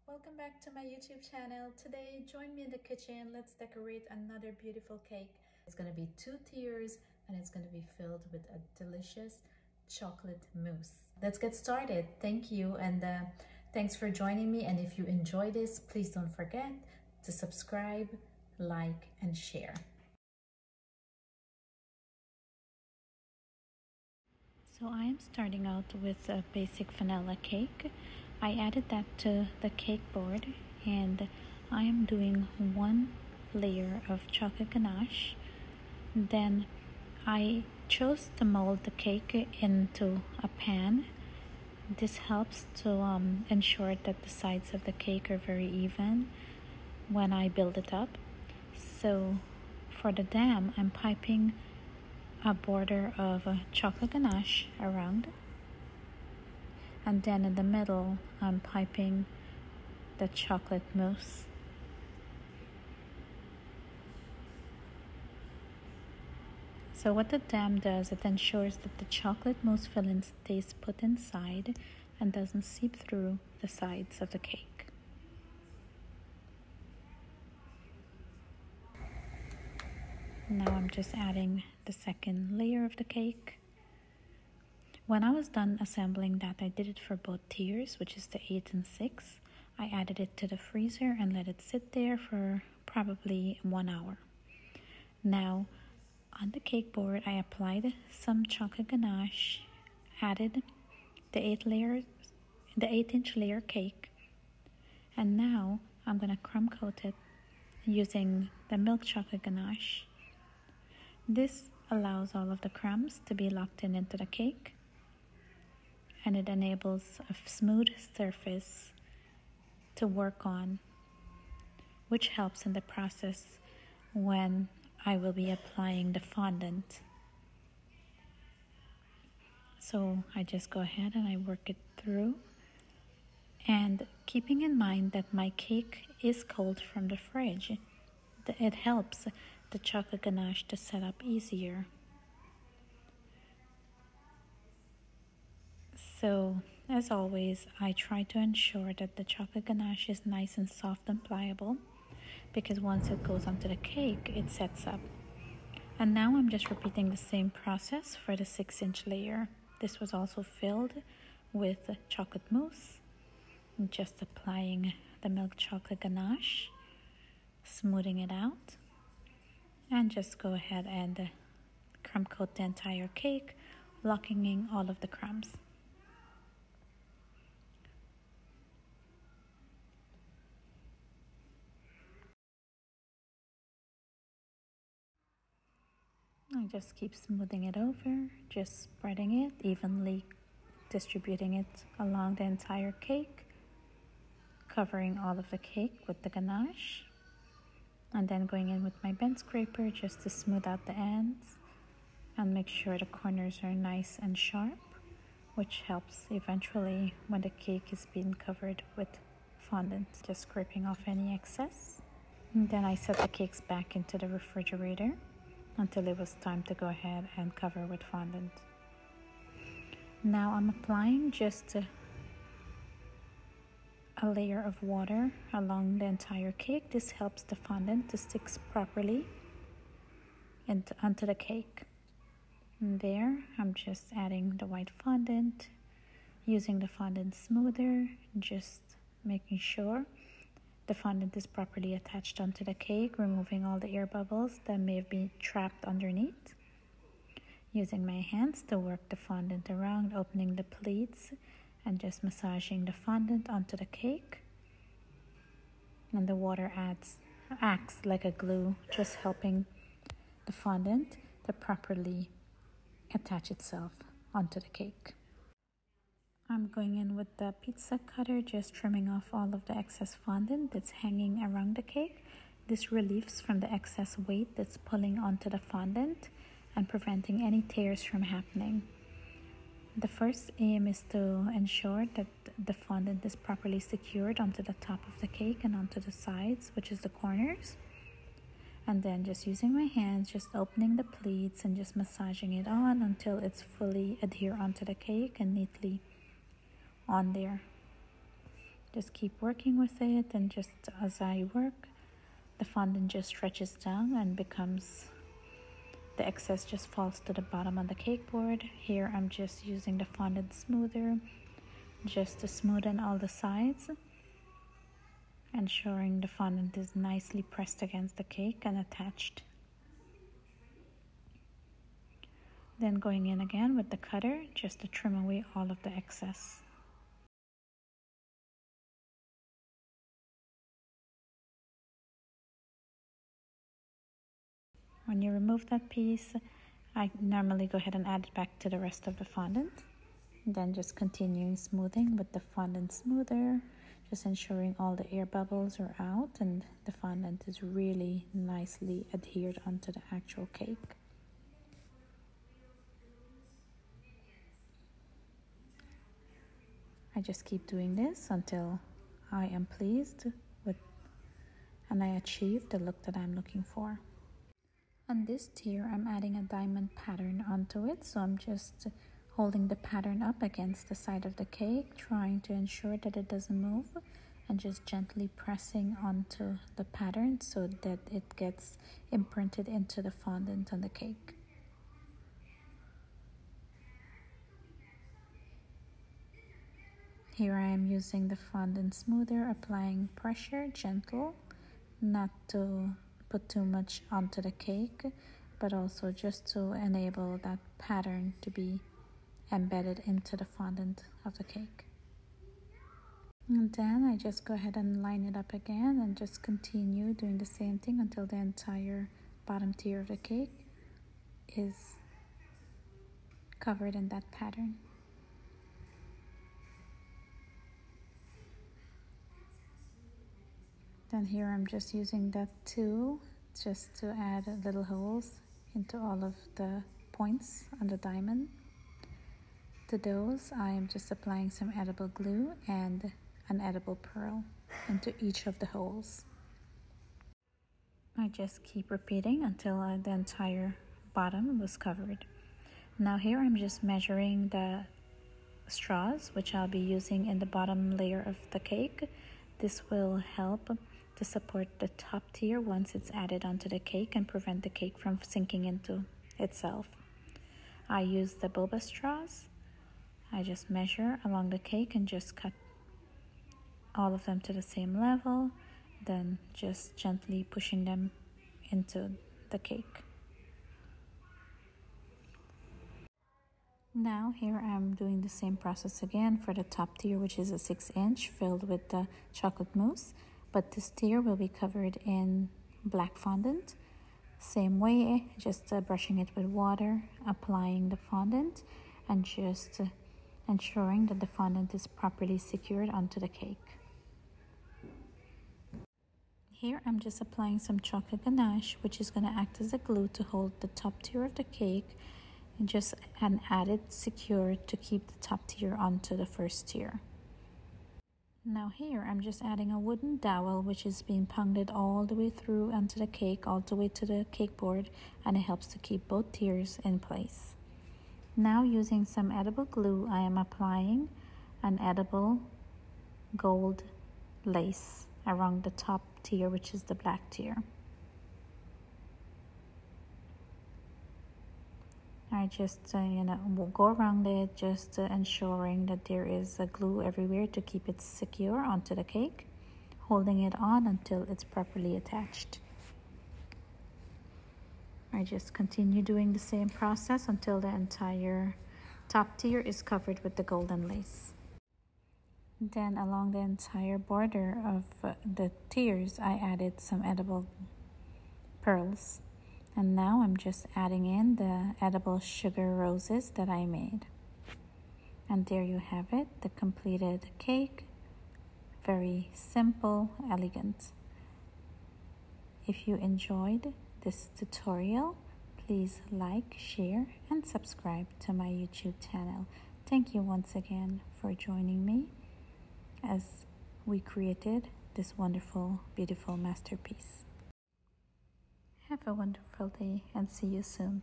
Welcome back to my YouTube channel. Today, join me in the kitchen. Let's decorate another beautiful cake. It's gonna be 2 tiers and it's gonna be filled with a delicious chocolate mousse. Let's get started. Thank you and thanks for joining me. And if you enjoy this, please don't forget to subscribe, like, and share. So I am starting out with a basic vanilla cake. I added that to the cake board and I am doing 1 layer of chocolate ganache. Then I chose to mold the cake into a pan. This helps to ensure that the sides of the cake are very even when I build it up. So for the dam, I'm piping a border of chocolate ganache around, and then in the middle I'm piping the chocolate mousse. So what the dam does, it ensures that the chocolate mousse filling stays put inside and doesn't seep through the sides of the cake. Now I'm just adding the second layer of the cake. When I was done assembling that, I did it for both tiers, which is the 8 and 6. I added it to the freezer and let it sit there for probably 1 hour. Now, on the cake board, I applied some chocolate ganache, added the 8-inch layer cake, and now I'm going to crumb coat it using the milk chocolate ganache. This allows all of the crumbs to be locked into the cake, and it enables a smooth surface to work on, which helps in the process when I will be applying the fondant. So I just go ahead and I work it through, and keeping in mind that my cake is cold from the fridge, it helps the chocolate ganache to set up easier. So as always, I try to ensure that the chocolate ganache is nice and soft and pliable, because once it goes onto the cake, it sets up. And now I'm just repeating the same process for the 6-inch layer. This was also filled with chocolate mousse. I'm just applying the milk chocolate ganache, smoothing it out, and just go ahead and crumb coat the entire cake, locking in all of the crumbs. I just keep smoothing it over, just spreading it evenly, distributing it along the entire cake, covering all of the cake with the ganache, and then going in with my bent scraper just to smooth out the ends and make sure the corners are nice and sharp, which helps eventually when the cake is being covered with fondant. Just scraping off any excess. And then I set the cakes back into the refrigerator until it was time to go ahead and cover with fondant. Now I'm applying just a layer of water along the entire cake. This helps the fondant to stick properly onto the cake. And there, I'm just adding the white fondant, using the fondant smoother, just making sure the fondant is properly attached onto the cake, removing all the air bubbles that may have been trapped underneath. Using my hands to work the fondant around, opening the pleats and just massaging the fondant onto the cake. And the water acts like a glue, just helping the fondant to properly attach itself onto the cake. I'm going in with the pizza cutter, just trimming off all of the excess fondant that's hanging around the cake. This relieves from the excess weight that's pulling onto the fondant and preventing any tears from happening. The first aim is to ensure that the fondant is properly secured onto the top of the cake and onto the sides, which is the corners. And then just using my hands, just opening the pleats and just massaging it on until it's fully adhere onto the cake and neatly on there. Just keep working with it, and just as I work, the fondant just stretches down and becomes, the excess just falls to the bottom of the cake board. Here I'm just using the fondant smoother just to smoothen all the sides, ensuring the fondant is nicely pressed against the cake and attached. Then going in again with the cutter just to trim away all of the excess. When you remove that piece, I normally go ahead and add it back to the rest of the fondant. Then just continuing smoothing with the fondant smoother, just ensuring all the air bubbles are out and the fondant is really nicely adhered onto the actual cake. I just keep doing this until I am pleased with and I achieve the look that I'm looking for. On this tier, I'm adding a diamond pattern onto it, so I'm just holding the pattern up against the side of the cake, trying to ensure that it doesn't move, and just gently pressing onto the pattern so that it gets imprinted into the fondant on the cake. Here I am using the fondant smoother, applying pressure, gentle, not to put too much onto the cake, but also just to enable that pattern to be embedded into the fondant of the cake. And then I just go ahead and line it up again and just continue doing the same thing until the entire bottom tier of the cake is covered in that pattern. Then here I'm just using that tool just to add little holes into all of the points on the diamond. To those, I am just applying some edible glue and an edible pearl into each of the holes. I just keep repeating until the entire bottom was covered. Now here I'm just measuring the straws, which I'll be using in the bottom layer of the cake. This will help to support the top tier once it's added onto the cake and prevent the cake from sinking into itself. I use the boba straws. I just measure along the cake and just cut all of them to the same level, then just gently pushing them into the cake. Now here I'm doing the same process again for the top tier, which is a 6-inch filled with the chocolate mousse, but this tier will be covered in black fondant. Same way, just brushing it with water, applying the fondant, and just ensuring that the fondant is properly secured onto the cake. Here I'm just applying some chocolate ganache, which is going to act as a glue to hold the top tier of the cake, and just an added secure to keep the top tier onto the first tier. Now here I'm just adding a wooden dowel, which is being pounded all the way through onto the cake, all the way to the cake board, and it helps to keep both tiers in place. Now using some edible glue, I am applying an edible gold lace around the top tier, which is the black tier. I just will go around it, just ensuring that there is a glue everywhere to keep it secure onto the cake, holding it on until it's properly attached. I just continue doing the same process until the entire top tier is covered with the golden lace. Then along the entire border of the tiers, I added some edible pearls. And now I'm just adding in the edible sugar roses that I made. And there you have it, the completed cake. Very simple, elegant. If you enjoyed this tutorial, please like, share, and subscribe to my YouTube channel. Thank you once again for joining me as we created this wonderful, beautiful masterpiece. Have a wonderful day and see you soon.